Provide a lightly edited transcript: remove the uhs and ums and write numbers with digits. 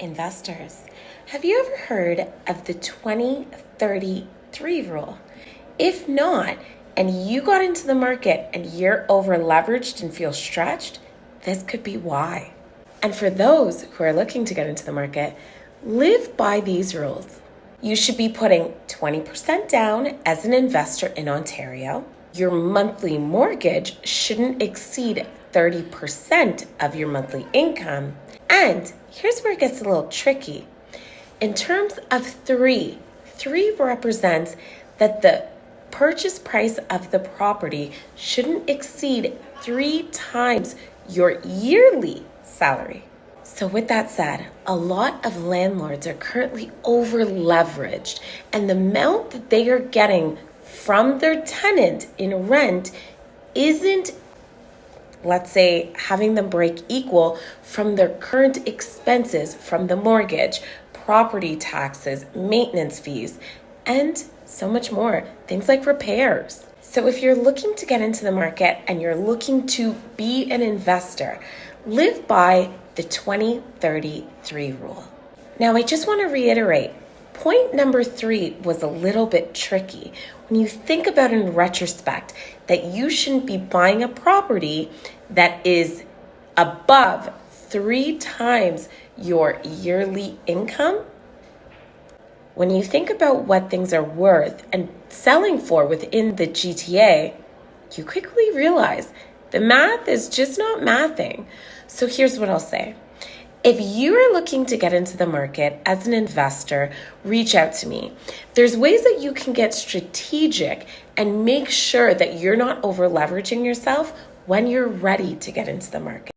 Investors, have you ever heard of the 20-30-3 rule? If not, and you got into the market and you're over leveraged and feel stretched, this could be why. And for those who are looking to get into the market, live by these rules. You should be putting 20% down as an investor in Ontario. Your monthly mortgage shouldn't exceed 30% of your monthly income. And here's where it gets a little tricky. In terms of three represents that the purchase price of the property shouldn't exceed 3 times your yearly salary. So with that said, a lot of landlords are currently over leveraged, and the amount that they are getting from their tenant in rent isn't, let's say, having them break equal from their current expenses from the mortgage, property taxes, maintenance fees, and so much more, things like repairs. So if you're looking to get into the market and you're looking to be an investor, live by the 20-30-3 rule. Now, I just want to reiterate, point number 3 was a little bit tricky. When you think about it in retrospect, that you shouldn't be buying a property that is above 3 times your yearly income. When you think about what things are worth and selling for within the GTA, you quickly realize the math is just not mathing. So here's what I'll say. If you are looking to get into the market as an investor, reach out to me. There's ways that you can get strategic and make sure that you're not over leveraging yourself when you're ready to get into the market.